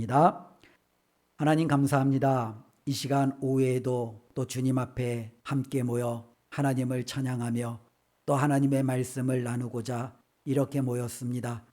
기도하겠습니다. 하나님 감사합니다. 이 시간 오후에도 또 주님 앞에 함께 모여 하나님을 찬양하며 또 하나님의 말씀을 나누고자 이렇게 모였습니다.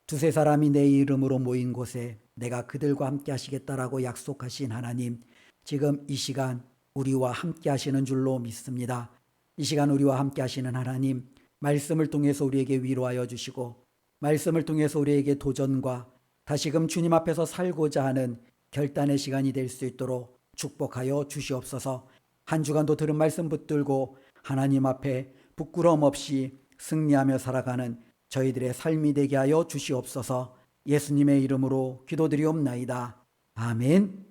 두세 사람이 내 이름으로 모인 곳에 내가 그들과 함께 하시겠다라고 약속하신 하나님, 지금 이 시간 우리와 함께 하시는 줄로 믿습니다. 이 시간 우리와 함께 하시는 하나님, 말씀을 통해서 우리에게 위로하여 주시고 말씀을 통해서 우리에게 도전과 다시금 주님 앞에서 살고자 하는 결단의 시간이 될 수 있도록 축복하여 주시옵소서. 한 주간도 들은 말씀 붙들고 하나님 앞에 부끄러움 없이 승리하며 살아가는 저희들의 삶이 되게 하여 주시옵소서. 예수님의 이름으로 기도드리옵나이다. 아멘.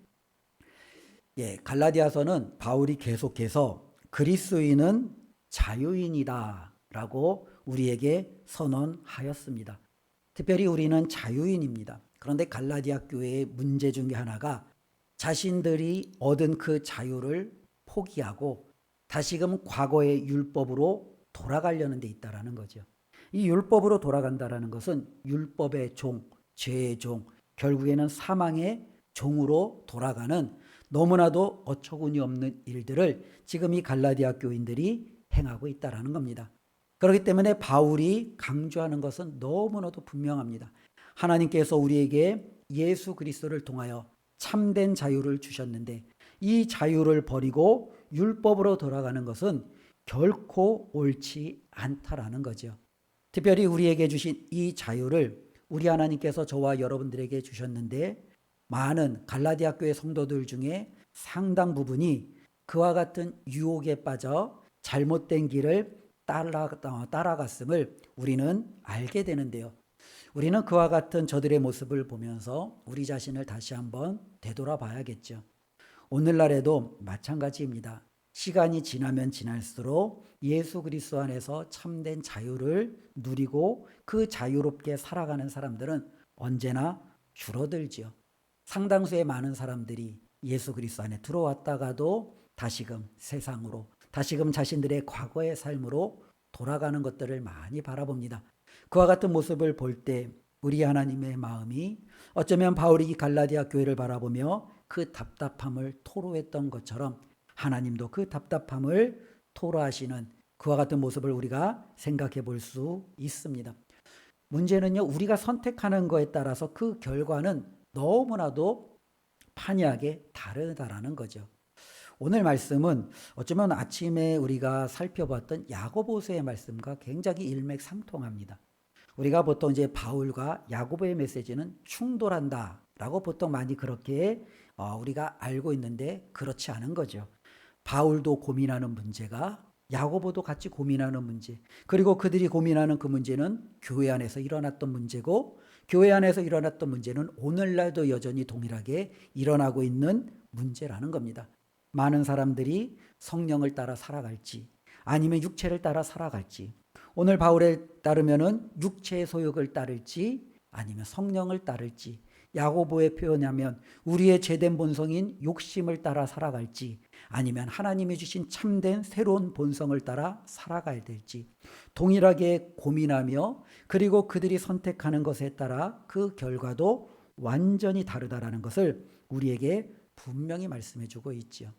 갈라디아서는 바울이 계속해서 그리스도인은 자유인이다 라고 우리에게 선언하였습니다. 특별히 우리는 자유인입니다. 그런데 갈라디아 교회의 문제 중에 하나가 자신들이 얻은 그 자유를 포기하고 다시금 과거의 율법으로 돌아가려는 데 있다라는 거죠. 이 율법으로 돌아간다라는 것은 율법의 종, 죄의 종, 결국에는 사망의 종으로 돌아가는 너무나도 어처구니 없는 일들을 지금 이 갈라디아 교인들이 행하고 있다라는 겁니다. 그렇기 때문에 바울이 강조하는 것은 너무나도 분명합니다. 하나님께서 우리에게 예수 그리스도를 통하여 참된 자유를 주셨는데 이 자유를 버리고 율법으로 돌아가는 것은 결코 옳지 않다라는 거죠. 특별히 우리에게 주신 이 자유를 우리 하나님께서 저와 여러분들에게 주셨는데 많은 갈라디아 교회 성도들 중에 상당 부분이 그와 같은 유혹에 빠져 잘못된 길을 따라갔음을 우리는 알게 되는데요. 우리는 그와 같은 저들의 모습을 보면서 우리 자신을 다시 한번 되돌아봐야겠죠. 오늘날에도 마찬가지입니다. 시간이 지나면 지날수록 예수 그리스도 안에서 참된 자유를 누리고 그 자유롭게 살아가는 사람들은 언제나 줄어들지요. 상당수의 많은 사람들이 예수 그리스도 안에 들어왔다가도 다시금 세상으로, 다시금 자신들의 과거의 삶으로 돌아가는 것들을 많이 바라봅니다. 그와 같은 모습을 볼 때 우리 하나님의 마음이 어쩌면 바울이 이 갈라디아 교회를 바라보며 그 답답함을 토로했던 것처럼 하나님도 그 답답함을 토로하시는 그와 같은 모습을 우리가 생각해 볼 수 있습니다. 문제는요, 우리가 선택하는 거에 따라서 그 결과는 너무나도 판이하게 다르다라는 거죠. 오늘 말씀은 어쩌면 아침에 우리가 살펴봤던 야고보서의 말씀과 굉장히 일맥상통합니다. 우리가 보통 이제 바울과 야고보의 메시지는 충돌한다라고 보통 많이 그렇게 우리가 알고 있는데 그렇지 않은 거죠. 바울도 고민하는 문제가 야고보도 같이 고민하는 문제, 그리고 그들이 고민하는 그 문제는 교회 안에서 일어났던 문제고 교회 안에서 일어났던 문제는 오늘날도 여전히 동일하게 일어나고 있는 문제라는 겁니다. 많은 사람들이 성령을 따라 살아갈지 아니면 육체를 따라 살아갈지, 오늘 바울에 따르면은 육체의 소욕을 따를지 아니면 성령을 따를지, 야고보의 표현하면 우리의 죄된 본성인 욕심을 따라 살아갈지 아니면 하나님이 주신 참된 새로운 본성을 따라 살아가야 될지 동일하게 고민하며, 그리고 그들이 선택하는 것에 따라 그 결과도 완전히 다르다라는 것을 우리에게 분명히 말씀해 주고 있죠.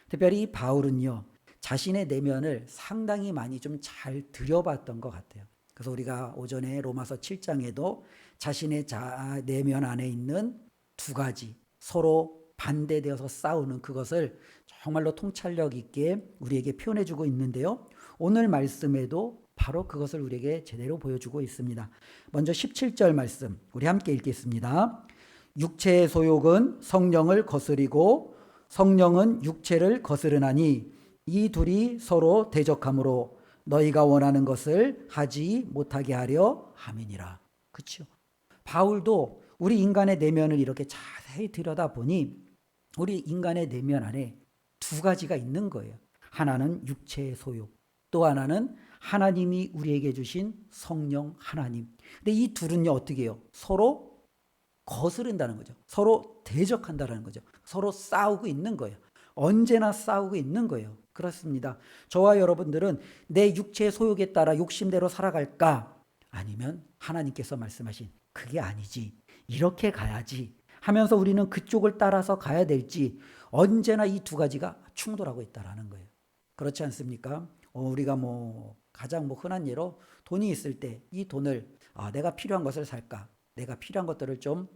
특별히 바울은요, 자신의 내면을 상당히 많이 좀 잘 들여봤던 것 같아요. 그래서 우리가 오전에 로마서 7장에도 자신의 내면 안에 있는 두 가지 서로 반대되어서 싸우는 그것을 정말로 통찰력 있게 우리에게 표현해 주고 있는데요. 오늘 말씀에도 바로 그것을 우리에게 제대로 보여주고 있습니다. 먼저 17절 말씀 우리 함께 읽겠습니다. 육체의 소욕은 성령을 거스리고 성령은 육체를 거스르나니 이 둘이 서로 대적하므로 너희가 원하는 것을 하지 못하게 하려 함이니라. 그렇죠? 바울도 우리 인간의 내면을 이렇게 자세히 들여다보니 우리 인간의 내면 안에 두 가지가 있는 거예요. 하나는 육체의 소욕, 또 하나는 하나님이 우리에게 주신 성령 하나님. 근데 이 둘은요, 어떻게 해요? 서로 거스른다는 거죠. 서로 대적한다는 거죠. 서로 싸우고 있는 거예요. 언제나 싸우고 있는 거예요. 그렇습니다. 저와 여러분들은 내 육체의 소욕에 따라 욕심대로 살아갈까? 아니면 하나님께서 말씀하신 그게 아니지, 이렇게 가야지, 하면서 우리는 그쪽을 따라서 가야 될지 언제나 이 두 가지가 충돌하고 있다라는 거예요. 그렇지 않습니까? 우리가 가장 흔한 예로 돈이 있을 때 이 돈을 내가 필요한 것을 살까? 내가 필요한 것들을 좀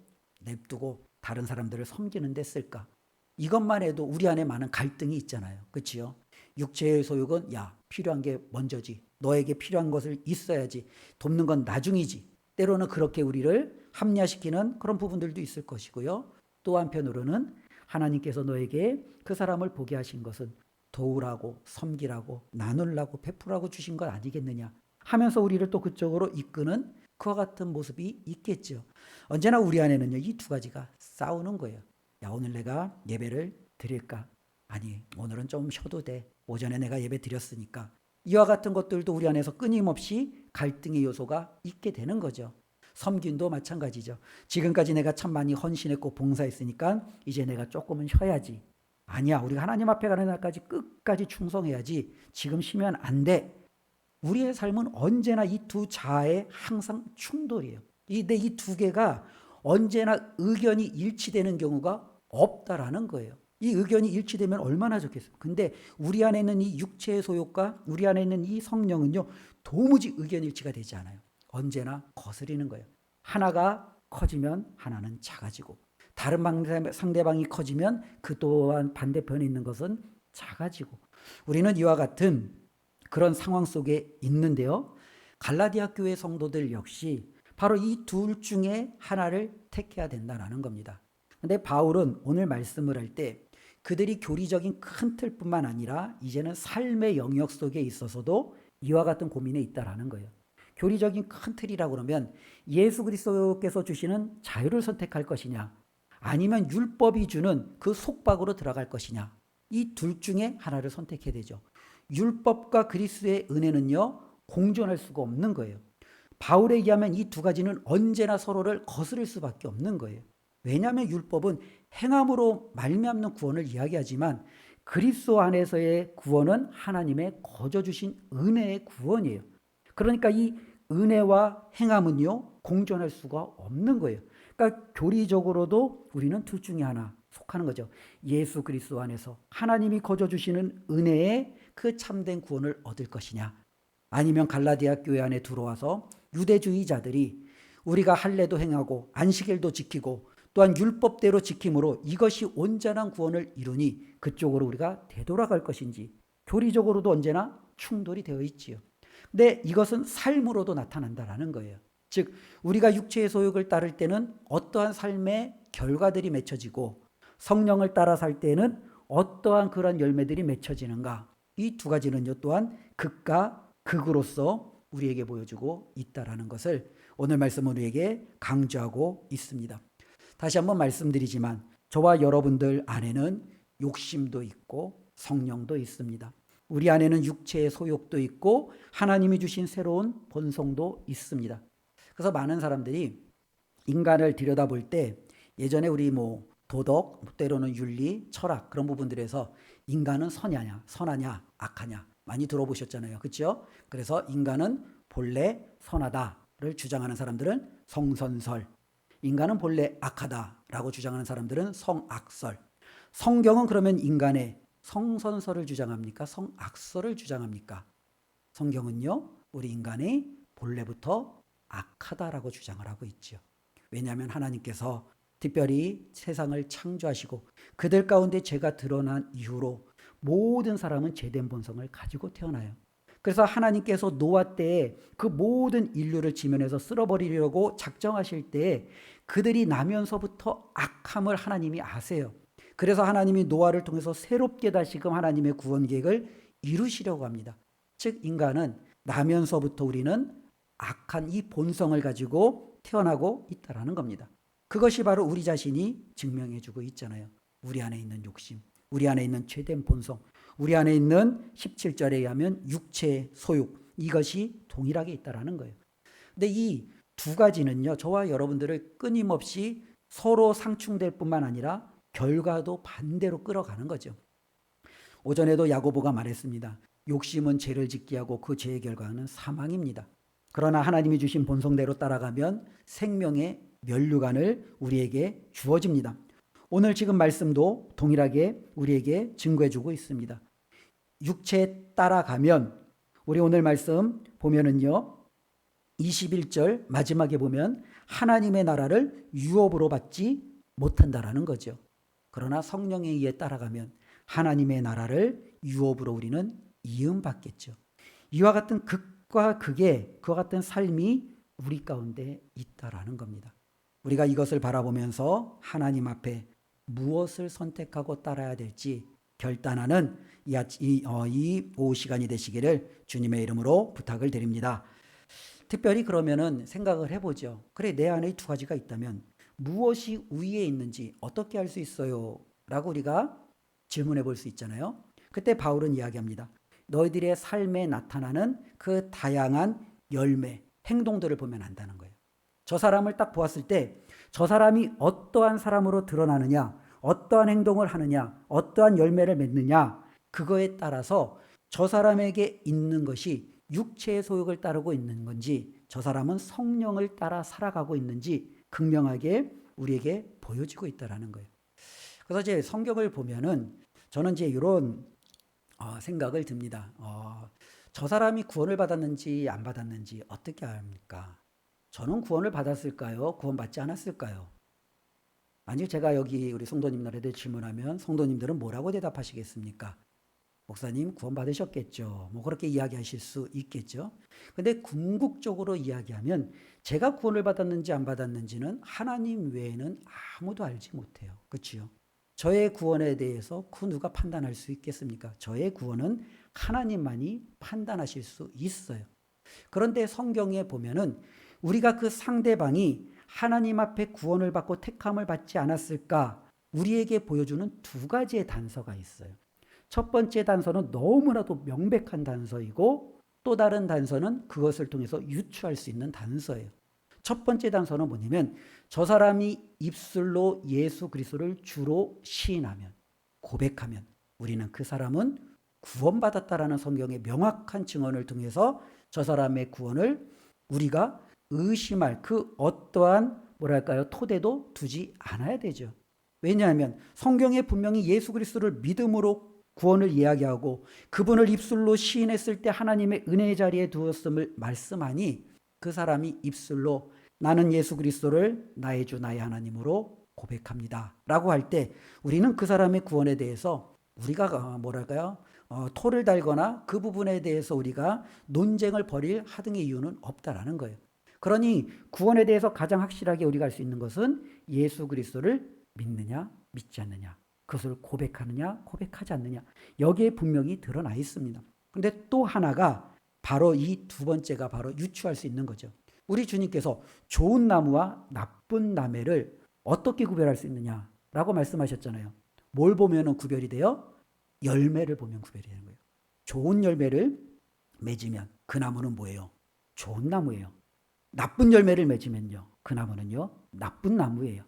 냅두고 다른 사람들을 섬기는 데 쓸까? 이것만 해도 우리 안에 많은 갈등이 있잖아요. 그렇지요? 육체의 소욕은 필요한 게 먼저지. 너에게 필요한 것을 있어야지. 돕는 건 나중이지. 때로는 그렇게 우리를 합리화시키는 그런 부분들도 있을 것이고요. 또 한편으로는 하나님께서 너에게 그 사람을 보게 하신 것은 도우라고, 섬기라고, 나누려고, 베풀라고 주신 것 아니겠느냐 하면서 우리를 또 그쪽으로 이끄는 그와 같은 모습이 있겠죠. 언제나 우리 안에는요, 이 두 가지가 싸우는 거예요. 오늘 내가 예배를 드릴까? 아니, 오늘은 좀 쉬어도 돼. 오전에 내가 예배 드렸으니까. 이와 같은 것들도 우리 안에서 끊임없이 갈등의 요소가 있게 되는 거죠. 섬김도 마찬가지죠. 지금까지 내가 참 많이 헌신했고 봉사했으니까 이제 내가 조금은 쉬어야지. 아니야, 우리가 하나님 앞에 가는 날까지 끝까지 충성해야지. 지금 쉬면 안 돼. 우리의 삶은 언제나 이 두 자아의 항상 충돌이에요. 근데 이 두 개가 언제나 의견이 일치되는 경우가 없다라는 거예요. 이 의견이 일치되면 얼마나 좋겠어요. 근데 우리 안에 있는 이 육체의 소욕과 우리 안에 있는 이 성령은요, 도무지 의견 일치가 되지 않아요. 언제나 거스리는 거예요. 하나가 커지면 하나는 작아지고, 다른 상대방이 커지면 그 또한 반대편에 있는 것은 작아지고, 우리는 이와 같은 그런 상황 속에 있는데요. 갈라디아 교회 성도들 역시 바로 이 둘 중에 하나를 택해야 된다는 겁니다. 근데 바울은 오늘 말씀을 할 때 그들이 교리적인 큰 틀뿐만 아니라 이제는 삶의 영역 속에 있어서도 이와 같은 고민에 있다라는 거예요. 교리적인 큰 틀이라고 그러면 예수 그리스도께서 주시는 자유를 선택할 것이냐, 아니면 율법이 주는 그 속박으로 들어갈 것이냐, 이 둘 중에 하나를 선택해야 되죠. 율법과 그리스도의 은혜는요, 공존할 수가 없는 거예요. 바울에 의하면 이 두 가지는 언제나 서로를 거스를 수밖에 없는 거예요. 왜냐하면 율법은 행함으로 말미암는 구원을 이야기하지만 그리스도 안에서의 구원은 하나님의 거저 주신 은혜의 구원이에요. 그러니까 이 은혜와 행함은요, 공존할 수가 없는 거예요. 그러니까 교리적으로도 우리는 둘 중에 하나 속하는 거죠. 예수 그리스도 안에서 하나님이 거저 주시는 은혜의 그 참된 구원을 얻을 것이냐, 아니면 갈라디아 교회 안에 들어와서 유대주의자들이 우리가 할례도 행하고 안식일도 지키고 또한 율법대로 지킴으로 이것이 온전한 구원을 이루니 그쪽으로 우리가 되돌아갈 것인지, 교리적으로도 언제나 충돌이 되어 있지요. 근데 이것은 삶으로도 나타난다라는 거예요. 즉 우리가 육체의 소욕을 따를 때는 어떠한 삶의 결과들이 맺혀지고 성령을 따라 살 때는 어떠한 그런 열매들이 맺혀지는가, 이 두 가지는요 또한 극과 극으로서 우리에게 보여주고 있다라는 것을 오늘 말씀은 우리에게 강조하고 있습니다. 다시 한번 말씀드리지만 저와 여러분들 안에는 욕심도 있고 성령도 있습니다. 우리 안에는 육체의 소욕도 있고 하나님이 주신 새로운 본성도 있습니다. 그래서 많은 사람들이 인간을 들여다볼 때 예전에 우리 도덕, 때로는 윤리, 철학 그런 부분들에서 인간은 선하냐, 악하냐 많이 들어보셨잖아요. 그렇죠? 그래서 인간은 본래 선하다를 주장하는 사람들은 성선설, 인간은 본래 악하다라고 주장하는 사람들은 성악설. 성경은 그러면 인간의 성선설을 주장합니까? 성악설을 주장합니까? 성경은요, 우리 인간이 본래부터 악하다라고 주장을 하고 있죠. 왜냐하면 하나님께서 특별히 세상을 창조하시고 그들 가운데 죄가 드러난 이후로 모든 사람은 죄된 본성을 가지고 태어나요. 그래서 하나님께서 노아 때에 그 모든 인류를 지면에서 쓸어버리려고 작정하실 때에 그들이 나면서부터 악함을 하나님이 아세요. 그래서 하나님이 노아를 통해서 새롭게 다시금 하나님의 구원 계획을 이루시려고 합니다. 즉 인간은 나면서부터 우리는 악한 이 본성을 가지고 태어나고 있다라는 겁니다. 그것이 바로 우리 자신이 증명해주고 있잖아요. 우리 안에 있는 욕심, 우리 안에 있는 죄된 본성, 우리 안에 있는 17절에 의하면 육체의 소욕, 이것이 동일하게 있다라는 거예요. 근데 이 두 가지는요, 저와 여러분들을 끊임없이 서로 상충될 뿐만 아니라 결과도 반대로 끌어가는 거죠. 오전에도 야고보가 말했습니다. 욕심은 죄를 짓게 하고 그 죄의 결과는 사망입니다. 그러나 하나님이 주신 본성대로 따라가면 생명의 면류관을 우리에게 주어집니다. 오늘 지금 말씀도 동일하게 우리에게 증거해주고 있습니다. 육체에 따라가면 우리 오늘 말씀 보면은요, 21절 마지막에 보면 하나님의 나라를 유업으로 받지 못한다라는 거죠. 그러나 성령에 의해 따라가면 하나님의 나라를 유업으로 우리는 이음받겠죠. 이와 같은 극과 극의 그와 같은 삶이 우리 가운데 있다라는 겁니다. 우리가 이것을 바라보면서 하나님 앞에 무엇을 선택하고 따라야 될지 결단하는 이 오후 시간이 되시기를 주님의 이름으로 부탁을 드립니다. 특별히 그러면은 생각을 해보죠. 그래, 내 안에 두 가지가 있다면 무엇이 우위에 있는지 어떻게 알 수 있어요? 라고 우리가 질문해 볼 수 있잖아요. 그때 바울은 이야기합니다. 너희들의 삶에 나타나는 그 다양한 열매, 행동들을 보면 안다는 거예요. 저 사람을 딱 보았을 때 저 사람이 어떠한 사람으로 드러나느냐, 어떠한 행동을 하느냐, 어떠한 열매를 맺느냐, 그거에 따라서 저 사람에게 있는 것이 육체의 소욕을 따르고 있는 건지, 저 사람은 성령을 따라 살아가고 있는지 극명하게 우리에게 보여지고 있다는 거예요. 그래서 이제 성경을 보면은 저는 이제 이런 생각을 듭니다. 저 사람이 구원을 받았는지 안 받았는지 어떻게 압니까? 저는 구원을 받았을까요? 구원받지 않았을까요? 만약 제가 여기 우리 성도님들한테 질문하면 성도님들은 뭐라고 대답하시겠습니까? 목사님 구원 받으셨겠죠. 뭐 그렇게 이야기하실 수 있겠죠. 근데 궁극적으로 이야기하면 제가 구원을 받았는지 안 받았는지는 하나님 외에는 아무도 알지 못해요. 그렇죠? 저의 구원에 대해서 그 누가 판단할 수 있겠습니까? 저의 구원은 하나님만이 판단하실 수 있어요. 그런데 성경에 보면은 우리가 그 상대방이 하나님 앞에 구원을 받고 택함을 받지 않았을까? 우리에게 보여주는 두 가지의 단서가 있어요. 첫 번째 단서는 너무나도 명백한 단서이고 또 다른 단서는 그것을 통해서 유추할 수 있는 단서예요. 첫 번째 단서는 뭐냐면 저 사람이 입술로 예수 그리스도를 주로 시인하면, 고백하면 우리는 그 사람은 구원받았다라는 성경의 명확한 증언을 통해서 저 사람의 구원을 우리가 의심할 그 어떠한 토대도 두지 않아야 되죠. 왜냐하면 성경에 분명히 예수 그리스도를 믿음으로 구원을 이야기하고 그분을 입술로 시인했을 때 하나님의 은혜의 자리에 두었음을 말씀하니 그 사람이 입술로 나는 예수 그리스도를 나의 주 나의 하나님으로 고백합니다 라고 할 때 우리는 그 사람의 구원에 대해서 우리가 토를 달거나 그 부분에 대해서 우리가 논쟁을 벌일 하등의 이유는 없다라는 거예요. 그러니 구원에 대해서 가장 확실하게 우리가 알 수 있는 것은 예수 그리스도를 믿느냐 믿지 않느냐, 그것을 고백하느냐 고백하지 않느냐, 여기에 분명히 드러나 있습니다. 그런데 또 하나가 바로 이 두 번째가 바로 유추할 수 있는 거죠. 우리 주님께서 좋은 나무와 나쁜 나무를 어떻게 구별할 수 있느냐라고 말씀하셨잖아요. 뭘 보면 구별이 돼요? 열매를 보면 구별이 되는 거예요. 좋은 열매를 맺으면 그 나무는 뭐예요? 좋은 나무예요. 나쁜 열매를 맺으면요, 그 나무는요 나쁜 나무예요.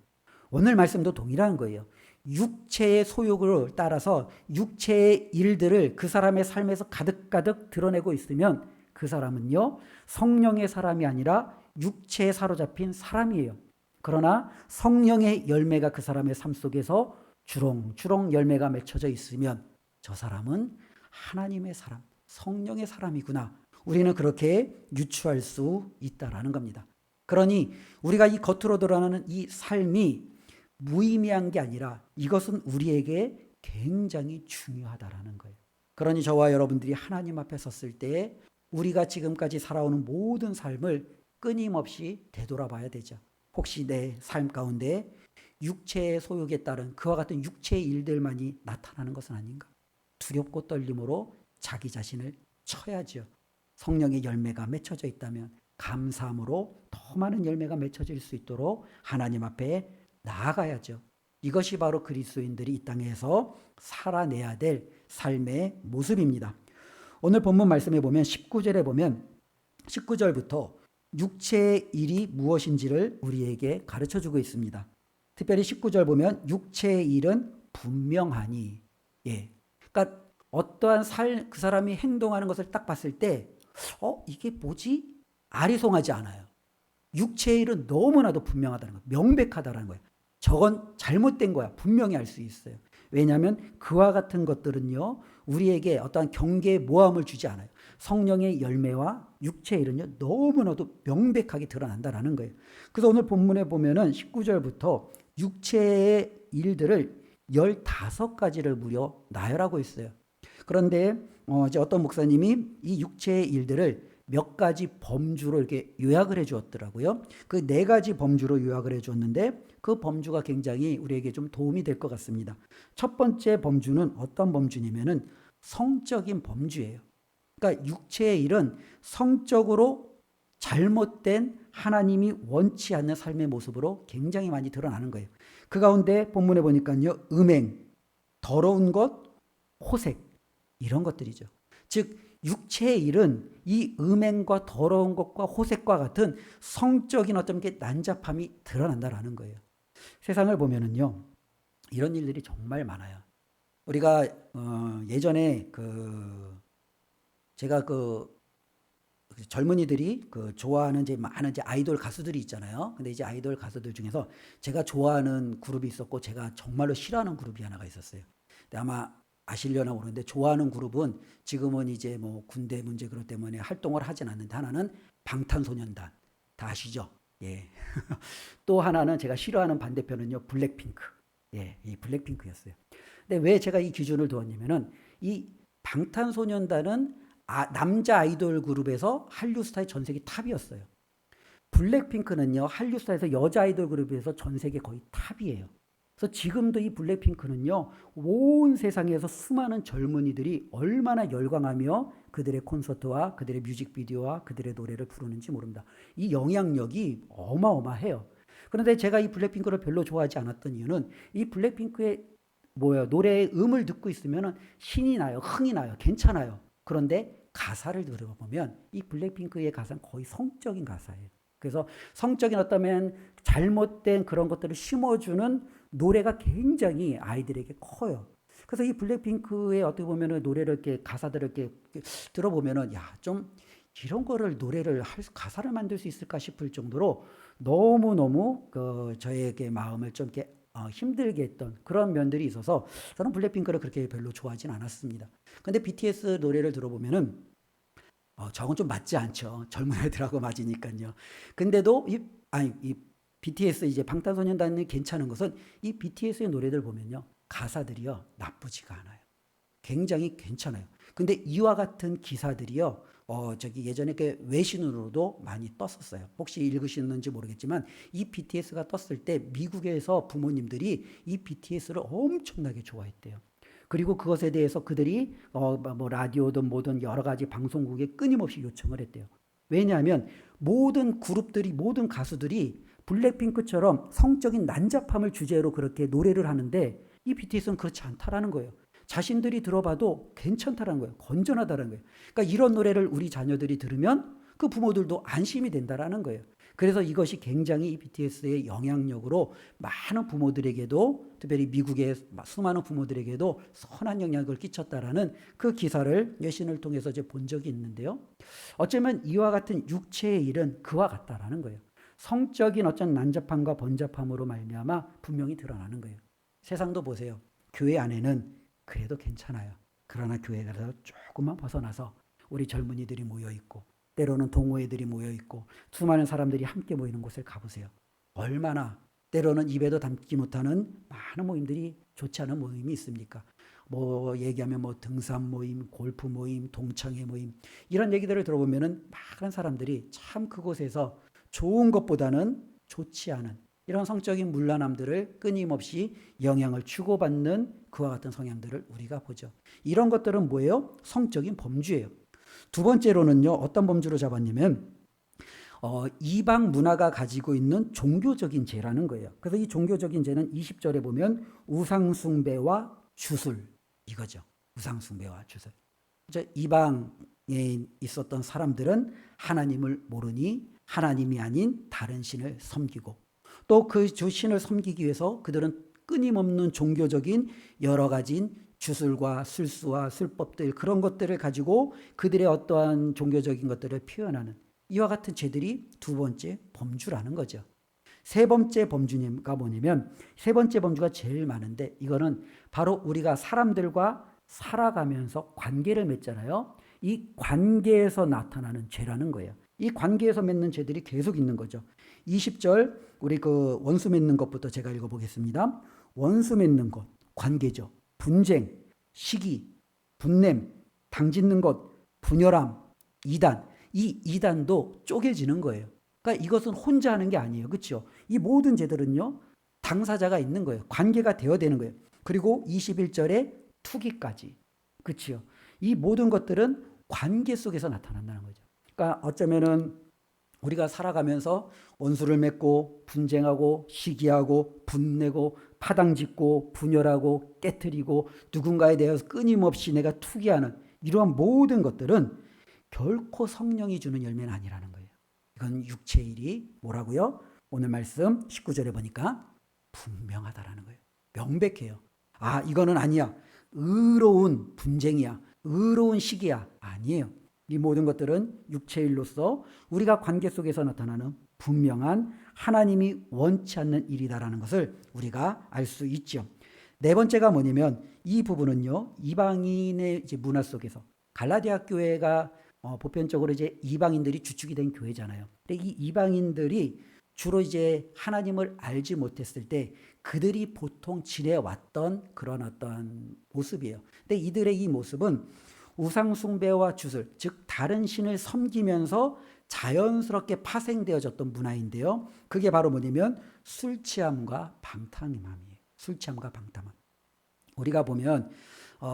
오늘 말씀도 동일한 거예요. 육체의 소욕을 따라서 육체의 일들을 그 사람의 삶에서 가득가득 드러내고 있으면 그 사람은요 성령의 사람이 아니라 육체에 사로잡힌 사람이에요. 그러나 성령의 열매가 그 사람의 삶 속에서 주렁주렁 열매가 맺혀져 있으면 저 사람은 하나님의 사람, 성령의 사람이구나, 우리는 그렇게 유추할 수 있다라는 겁니다. 그러니 우리가 이 겉으로 드러나는 이 삶이 무의미한 게 아니라 이것은 우리에게 굉장히 중요하다라는 거예요. 그러니 저와 여러분들이 하나님 앞에 섰을 때 우리가 지금까지 살아오는 모든 삶을 끊임없이 되돌아봐야 되죠. 혹시 내 삶 가운데 육체의 소욕에 따른 그와 같은 육체의 일들만이 나타나는 것은 아닌가? 두렵고 떨림으로 자기 자신을 쳐야죠. 성령의 열매가 맺혀져 있다면 감사함으로 더 많은 열매가 맺혀질 수 있도록 하나님 앞에 나아가야죠. 이것이 바로 그리스도인들이 이 땅에서 살아내야 될 삶의 모습입니다. 오늘 본문 말씀에 보면 19절에 보면 19절부터 육체의 일이 무엇인지를 우리에게 가르쳐주고 있습니다. 특별히 19절 보면 육체의 일은 분명하니, 그러니까 어떠한 그 사람이 행동하는 것을 딱 봤을 때 이게 뭐지? 아리송하지 않아요. 육체의 일은 너무나도 분명하다는 거예요. 명백하다는 거예요. 저건 잘못된 거야. 분명히 알 수 있어요. 왜냐하면 그와 같은 것들은요, 우리에게 어떠한 경계의 모함을 주지 않아요. 성령의 열매와 육체의 일은요, 너무나도 명백하게 드러난다는 거예요. 그래서 오늘 본문에 보면은 19절부터 육체의 일들을 15가지를 무려 나열하고 있어요. 그런데 이제 어떤 목사님이 이 육체의 일들을 몇 가지 범주로 이렇게 요약을 해 주었더라고요. 그 4가지 범주로 요약을 해 주었는데 그 범주가 굉장히 우리에게 좀 도움이 될 것 같습니다. 첫 번째 범주는 어떤 범주냐면은 성적인 범주예요. 그러니까 육체의 일은 성적으로 잘못된 하나님이 원치 않는 삶의 모습으로 굉장히 많이 드러나는 거예요. 그 가운데 본문에 보니까요, 음행, 더러운 것, 호색, 이런 것들이죠. 즉 육체의 일은 이 음행과 더러운 것과 호색과 같은 성적인 어떤 게 난잡함이 드러난다라는 거예요. 세상을 보면은요, 이런 일들이 정말 많아요. 우리가 예전에 제가 젊은이들이 좋아하는 이제 많은 이제 아이돌 가수들이 있잖아요. 근데 이제 아이돌 가수들 중에서 제가 좋아하는 그룹이 있었고 제가 정말로 싫어하는 그룹이 하나가 있었어요. 근데 아마 아시려나 모르는데 좋아하는 그룹은 지금은 이제 뭐 군대 문제 그것 때문에 활동을 하진 않는데 하나는 방탄소년단. 다 아시죠? 예. 또 하나는 제가 싫어하는 반대편은요, 블랙핑크. 예, 이 블랙핑크였어요. 근데 왜 제가 이 기준을 두었냐면은 이 방탄소년단은 남자 아이돌 그룹에서 한류 스타의 전 세계 탑이었어요. 블랙핑크는요, 한류 스타에서 여자 아이돌 그룹에서 전 세계 거의 탑이에요. 그래서 지금도 이 블랙핑크는요, 온 세상에서 수많은 젊은이들이 얼마나 열광하며 그들의 콘서트와 그들의 뮤직비디오와 그들의 노래를 부르는지 모릅니다. 이 영향력이 어마어마해요. 그런데 제가 이 블랙핑크를 별로 좋아하지 않았던 이유는 이 블랙핑크의 노래의 음을 듣고 있으면 신이 나요, 흥이 나요, 괜찮아요. 그런데 가사를 들어보면 이 블랙핑크의 가사는 거의 성적인 가사예요. 그래서 성적인 어떤 잘못된 그런 것들을 심어주는 노래가 굉장히 아이들에게 커요. 그래서 이 블랙핑크의 어떻게 보면은 노래를 이렇게 가사들을 이렇게 들어보면은 좀 이런 거를 노래를 가사를 만들 수 있을까 싶을 정도로 너무너무 저에게 마음을 좀 이렇게 힘들게 했던 그런 면들이 있어서 저는 블랙핑크를 그렇게 별로 좋아하진 않았습니다. 근데 BTS 노래를 들어보면은 저건 좀 맞지 않죠. 젊은 애들하고 맞으니까요. 근데도 이 BTS 이제 방탄소년단이 괜찮은 것은 이 BTS의 노래들 보면요, 가사들이요 나쁘지가 않아요. 굉장히 괜찮아요. 근데 이와 같은 기사들이요, 저기 예전에 외신으로도 많이 떴었어요. 혹시 읽으셨는지 모르겠지만 이 BTS가 떴을 때 미국에서 부모님들이 이 BTS를 엄청나게 좋아했대요. 그리고 그것에 대해서 그들이 뭐 라디오든 뭐든 여러 가지 방송국에 끊임없이 요청을 했대요. 왜냐하면 모든 그룹들이 모든 가수들이 블랙핑크처럼 성적인 난잡함을 주제로 그렇게 노래를 하는데 이 BTS는 그렇지 않다라는 거예요. 자신들이 들어봐도 괜찮다라는 거예요. 건전하다라는 거예요. 그러니까 이런 노래를 우리 자녀들이 들으면 그 부모들도 안심이 된다라는 거예요. 그래서 이것이 굉장히 이 BTS의 영향력으로 많은 부모들에게도, 특별히 미국의 수많은 부모들에게도 선한 영향을 끼쳤다라는 그 기사를 외신을 통해서 이제 본 적이 있는데요. 어쩌면 이와 같은 육체의 일은 그와 같다라는 거예요. 성적인 어떤 난잡함과 번잡함으로 말미암아 분명히 드러나는 거예요. 세상도 보세요. 교회 안에는 그래도 괜찮아요. 그러나 교회에서 조금만 벗어나서 우리 젊은이들이 모여 있고 때로는 동호회들이 모여 있고 수많은 사람들이 함께 모이는 곳을 가보세요. 얼마나 때로는 입에도 담지 못하는 많은 모임들이 좋지 않은 모임이 있습니까? 뭐 얘기하면 뭐 등산 모임, 골프 모임, 동창회 모임 이런 얘기들을 들어보면은 많은 사람들이 참 그곳에서 좋은 것보다는 좋지 않은 이런 성적인 문란함들을 끊임없이 영향을 주고받는 그와 같은 성향들을 우리가 보죠. 이런 것들은 뭐예요? 성적인 범주예요. 두 번째로는요, 어떤 범주로 잡았냐면 이방 문화가 가지고 있는 종교적인 죄라는 거예요. 그래서 이 종교적인 죄는 20절에 보면 우상숭배와 주술 이거죠. 우상숭배와 주술. 이방에 있었던 사람들은 하나님을 모르니 하나님이 아닌 다른 신을 섬기고 또 그 신을 섬기기 위해서 그들은 끊임없는 종교적인 여러 가지 주술과 술수와 술법들 그런 것들을 가지고 그들의 어떠한 종교적인 것들을 표현하는 이와 같은 죄들이 두 번째 범주라는 거죠. 세 번째 범주가 뭐냐면, 세 번째 범주가 제일 많은데, 이거는 바로 우리가 사람들과 살아가면서 관계를 맺잖아요. 이 관계에서 나타나는 죄라는 거예요. 이 관계에서 맺는 죄들이 계속 있는 거죠. 20절 우리 그 원수 맺는 것부터 제가 읽어보겠습니다. 원수 맺는 것, 관계죠. 분쟁, 시기, 분냄, 당짓는 것, 분열함, 이단. 이 이단도 쪼개지는 거예요. 그러니까 이것은 혼자 하는 게 아니에요. 그렇죠? 이 모든 죄들은요, 당사자가 있는 거예요. 관계가 되어야 되는 거예요. 그리고 21절에 투기까지. 그렇죠? 이 모든 것들은 관계 속에서 나타난다는 거죠. 그러니까 어쩌면은 우리가 살아가면서 원수를 맺고 분쟁하고 시기하고 분내고 파당짓고 분열하고 깨트리고 누군가에 대해서 끊임없이 내가 투기하는 이러한 모든 것들은 결코 성령이 주는 열매는 아니라는 거예요. 이건 육체의 일이 뭐라고요? 오늘 말씀 19절에 보니까 분명하다라는 거예요. 명백해요. 아, 이거는 아니야. 의로운 분쟁이야. 의로운 시기야. 아니에요. 이 모든 것들은 육체의 일로서 우리가 관계 속에서 나타나는 분명한 하나님이 원치 않는 일이다라는 것을 우리가 알 수 있죠. 네 번째가 뭐냐면, 이 부분은요, 이방인의 이제 문화 속에서 갈라디아 교회가 보편적으로 이제 이방인들이 주축이 된 교회잖아요. 근데 이 이방인들이 주로 이제 하나님을 알지 못했을 때 그들이 보통 지내왔던 그런 어떤 모습이에요. 근데 이들의 이 모습은 우상숭배와 주술, 즉 다른 신을 섬기면서 자연스럽게 파생되어졌던 문화인데요. 그게 바로 뭐냐면 술 취함과 방탕함이에요. 술 취함과 방탕함. 우리가 보면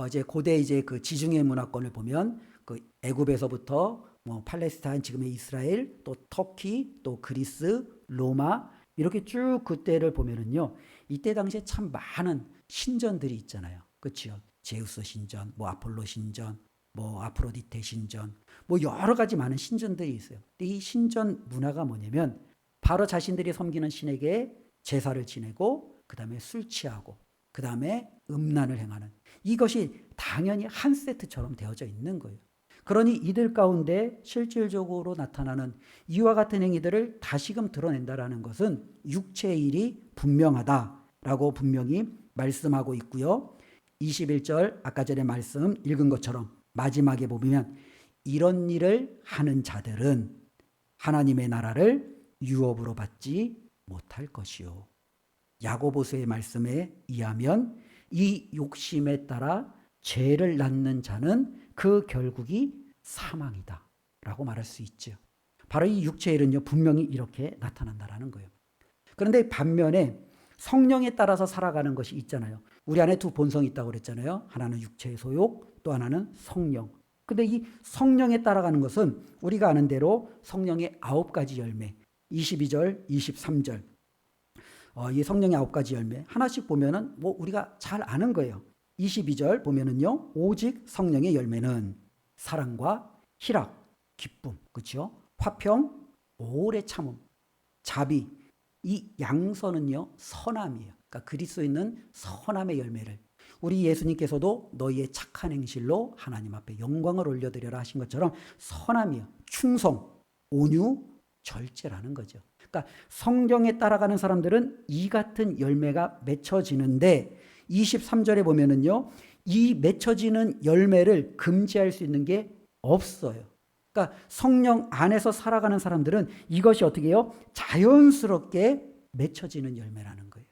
이제 고대 이제 그 지중해 문화권을 보면 그 애굽에서부터 뭐 팔레스타인, 지금의 이스라엘, 또 터키, 또 그리스, 로마 이렇게 쭉 그때를 보면은요, 이때 당시에 참 많은 신전들이 있잖아요. 그렇죠? 제우스 신전, 뭐 아폴로 신전, 뭐 아프로디테 신전, 뭐 여러 가지 많은 신전들이 있어요. 근데 이 신전 문화가 뭐냐면 바로 자신들이 섬기는 신에게 제사를 지내고 그 다음에 술 취하고 그 다음에 음란을 행하는, 이것이 당연히 한 세트처럼 되어져 있는 거예요. 그러니 이들 가운데 실질적으로 나타나는 이와 같은 행위들을 다시금 드러낸다라는 것은 육체의 일이 분명하다라고 분명히 말씀하고 있고요. 21절 아까 전에 말씀 읽은 것처럼 마지막에 보면 이런 일을 하는 자들은 하나님의 나라를 유업으로 받지 못할 것이요. 야고보서의 말씀에 의하면 이 욕심에 따라 죄를 낳는 자는 그 결국이 사망이다 라고 말할 수 있죠. 바로 이 육체의 일은요, 분명히 이렇게 나타난다라는 거예요. 그런데 반면에 성령에 따라서 살아가는 것이 있잖아요. 우리 안에 두 본성이 있다고 그랬잖아요. 하나는 육체의 소욕, 또 하나는 성령. 근데 이 성령에 따라가는 것은 우리가 아는 대로 성령의 9가지 열매, 22절, 23절. 이 성령의 9가지 열매 하나씩 보면은 뭐 우리가 잘 아는 거예요. 22절 보면은요, 오직 성령의 열매는 사랑과 희락, 기쁨, 그렇죠? 화평, 오래 참음, 자비. 이 양선은요, 선함이에요. 그러니까 그리스도에 있는 선함의 열매를 우리 예수님께서도 너희의 착한 행실로 하나님 앞에 영광을 올려드려라 하신 것처럼 선함이요, 충성, 온유, 절제라는 거죠. 그러니까 성경에 따라가는 사람들은 이 같은 열매가 맺혀지는데 23절에 보면은요, 이 맺혀지는 열매를 금지할 수 있는 게 없어요. 그러니까 성령 안에서 살아가는 사람들은 이것이 어떻게 해요? 자연스럽게 맺혀지는 열매라는 거예요.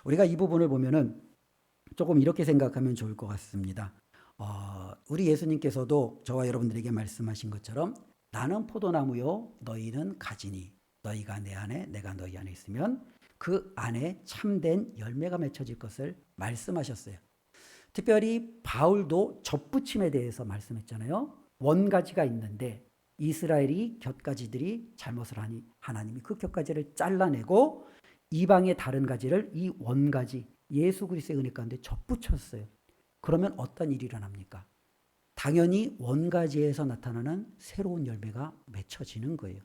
우리가 이 부분을 보면은 조금 이렇게 생각하면 좋을 것 같습니다. 우리 예수님께서도 저와 여러분들에게 말씀하신 것처럼 나는 포도나무요 너희는 가지니 너희가 내 안에 내가 너희 안에 있으면 그 안에 참된 열매가 맺혀질 것을 말씀하셨어요. 특별히 바울도 젖붙임에 대해서 말씀했잖아요. 원가지가 있는데 이스라엘이 곁가지들이 잘못을 하니 하나님이 그 곁가지를 잘라내고 이방의 다른 가지를 이 원가지 예수 그리스도의 은혜 가운데 젖붙였어요. 그러면 어떤 일이 일어납니까? 당연히 원가지에서 나타나는 새로운 열매가 맺혀지는 거예요.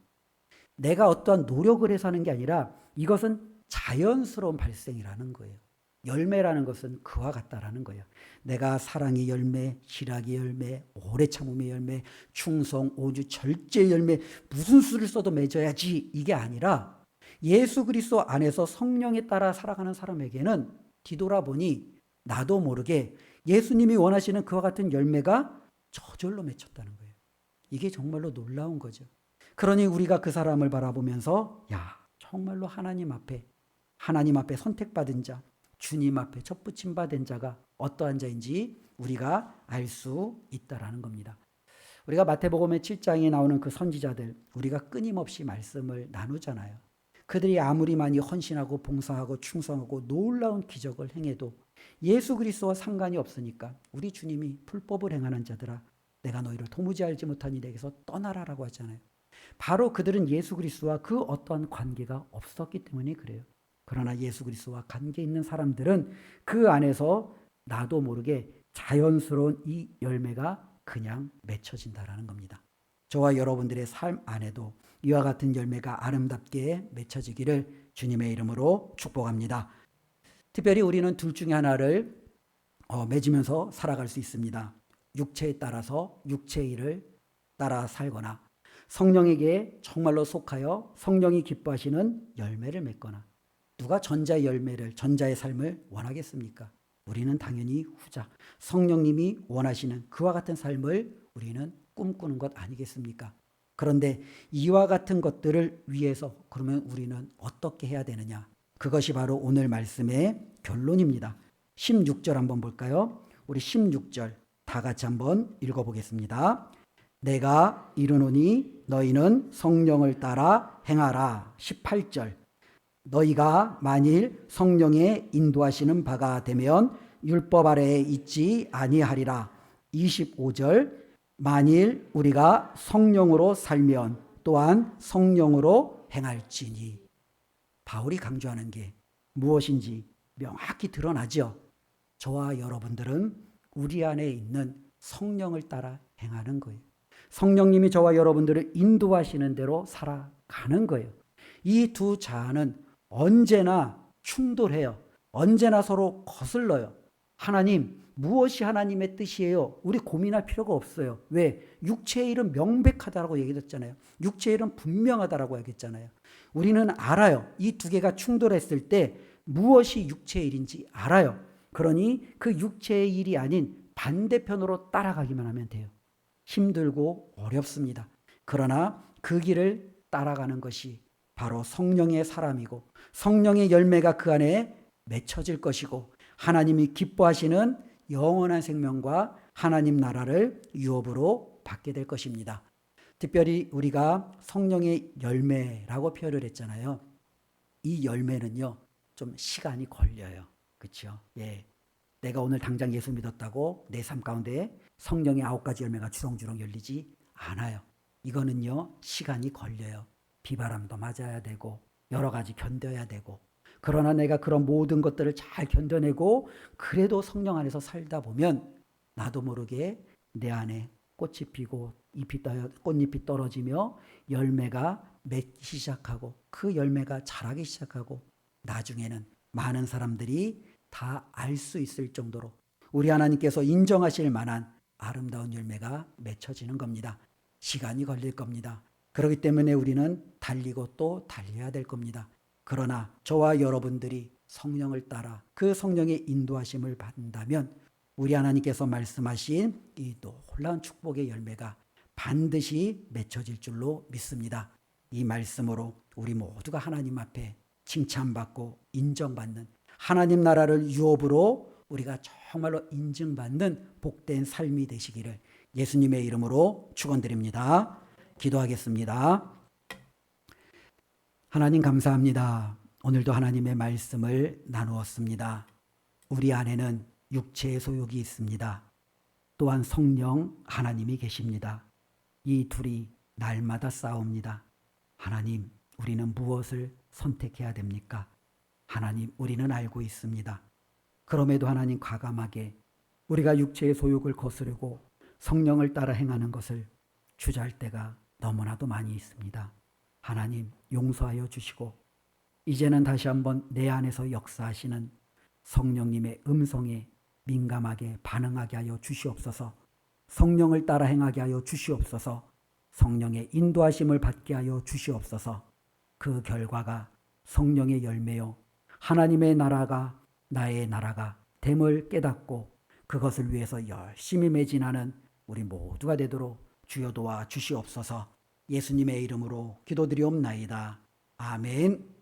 내가 어떠한 노력을 해서 하는 게 아니라 이것은 자연스러운 발생이라는 거예요. 열매라는 것은 그와 같다라는 거예요. 내가 사랑의 열매, 희락의 열매, 오래 참음의 열매, 충성, 오주, 절제 열매, 무슨 수를 써도 맺어야지 이게 아니라 예수 그리스도 안에서 성령에 따라 살아가는 사람에게는 뒤돌아보니 나도 모르게 예수님이 원하시는 그와 같은 열매가 저절로 맺혔다는 거예요. 이게 정말로 놀라운 거죠. 그러니 우리가 그 사람을 바라보면서 야, 정말로 하나님 앞에 선택받은 자, 주님 앞에 첫부침 받은 자가 어떠한 자인지 우리가 알 수 있다라는 겁니다. 우리가 마태복음의 7장에 나오는 그 선지자들, 우리가 끊임없이 말씀을 나누잖아요. 그들이 아무리 많이 헌신하고 봉사하고 충성하고 놀라운 기적을 행해도 예수 그리스도와 상관이 없으니까 우리 주님이 불법을 행하는 자들아 내가 너희를 도무지 알지 못하니 내게서 떠나라라고 하잖아요. 바로 그들은 예수 그리스도와 그 어떠한 관계가 없었기 때문에 그래요. 그러나 예수 그리스도와 관계 있는 사람들은 그 안에서 나도 모르게 자연스러운 이 열매가 그냥 맺혀진다라는 겁니다. 저와 여러분들의 삶 안에도 이와 같은 열매가 아름답게 맺혀지기를 주님의 이름으로 축복합니다. 특별히 우리는 둘 중에 하나를 맺으면서 살아갈 수 있습니다. 육체에 따라서 육체의 일을 따라 살거나 성령에게 정말로 속하여 성령이 기뻐하시는 열매를 맺거나 누가 전자의 열매를, 전자의 삶을 원하겠습니까? 우리는 당연히 후자, 성령님이 원하시는 그와 같은 삶을 우리는 꿈꾸는 것 아니겠습니까? 그런데 이와 같은 것들을 위해서 그러면 우리는 어떻게 해야 되느냐? 그것이 바로 오늘 말씀의 결론입니다. 16절 한번 볼까요? 우리 16절 다 같이 한번 읽어보겠습니다. 내가 이르노니 너희는 성령을 따라 행하라. 18절 너희가 만일 성령의 인도하시는 바가 되면 율법 아래에 있지 아니하리라. 25절 만일 우리가 성령으로 살면 또한 성령으로 행할지니. 바울이 강조하는 게 무엇인지 명확히 드러나죠. 저와 여러분들은 우리 안에 있는 성령을 따라 행하는 거예요. 성령님이 저와 여러분들을 인도하시는 대로 살아가는 거예요. 이 두 자아는 언제나 충돌해요. 언제나 서로 거슬러요. 하나님, 무엇이 하나님의 뜻이에요? 우리 고민할 필요가 없어요. 왜? 육체의 일은 명백하다라고 얘기했잖아요. 육체의 일은 분명하다라고 얘기했잖아요. 우리는 알아요. 이 두 개가 충돌했을 때 무엇이 육체의 일인지 알아요. 그러니 그 육체의 일이 아닌 반대편으로 따라가기만 하면 돼요. 힘들고 어렵습니다. 그러나 그 길을 따라가는 것이 바로 성령의 사람이고 성령의 열매가 그 안에 맺혀질 것이고 하나님이 기뻐하시는 영원한 생명과 하나님 나라를 유업으로 받게 될 것입니다. 특별히 우리가 성령의 열매라고 표현을 했잖아요. 이 열매는요, 좀 시간이 걸려요. 그렇죠? 예. 내가 오늘 당장 예수 믿었다고 내 삶 가운데 성령의 9가지 열매가 주렁주렁 열리지 않아요. 이거는요, 시간이 걸려요. 비바람도 맞아야 되고 여러 가지 견뎌야 되고 그러나 내가 그런 모든 것들을 잘 견뎌내고 그래도 성령 안에서 살다 보면 나도 모르게 내 안에 꽃이 피고 꽃잎이 떨어지며 열매가 맺기 시작하고 그 열매가 자라기 시작하고 나중에는 많은 사람들이 다 알 수 있을 정도로 우리 하나님께서 인정하실 만한 아름다운 열매가 맺혀지는 겁니다. 시간이 걸릴 겁니다. 그렇기 때문에 우리는 달리고 또 달려야 될 겁니다. 그러나 저와 여러분들이 성령을 따라 그 성령의 인도하심을 받는다면 우리 하나님께서 말씀하신 이 놀라운 축복의 열매가 반드시 맺혀질 줄로 믿습니다. 이 말씀으로 우리 모두가 하나님 앞에 칭찬받고 인정받는 하나님 나라를 유업으로 우리가 정말로 인증받는 복된 삶이 되시기를 예수님의 이름으로 축원드립니다. 기도하겠습니다. 하나님 감사합니다. 오늘도 하나님의 말씀을 나누었습니다. 우리 안에는 육체의 소욕이 있습니다. 또한 성령 하나님이 계십니다. 이 둘이 날마다 싸웁니다. 하나님, 우리는 무엇을 선택해야 됩니까? 하나님, 우리는 알고 있습니다. 그럼에도 하나님 과감하게 우리가 육체의 소욕을 거스르고 성령을 따라 행하는 것을 주저할 때가 너무나도 많이 있습니다. 하나님 용서하여 주시고 이제는 다시 한번 내 안에서 역사하시는 성령님의 음성에 민감하게 반응하게 하여 주시옵소서. 성령을 따라 행하게 하여 주시옵소서. 성령의 인도하심을 받게 하여 주시옵소서. 그 결과가 성령의 열매요 하나님의 나라가 나의 나라가 됨을 깨닫고 그것을 위해서 열심히 매진하는 우리 모두가 되도록 주여 도와 주시옵소서. 예수님의 이름으로 기도드리옵나이다. 아멘.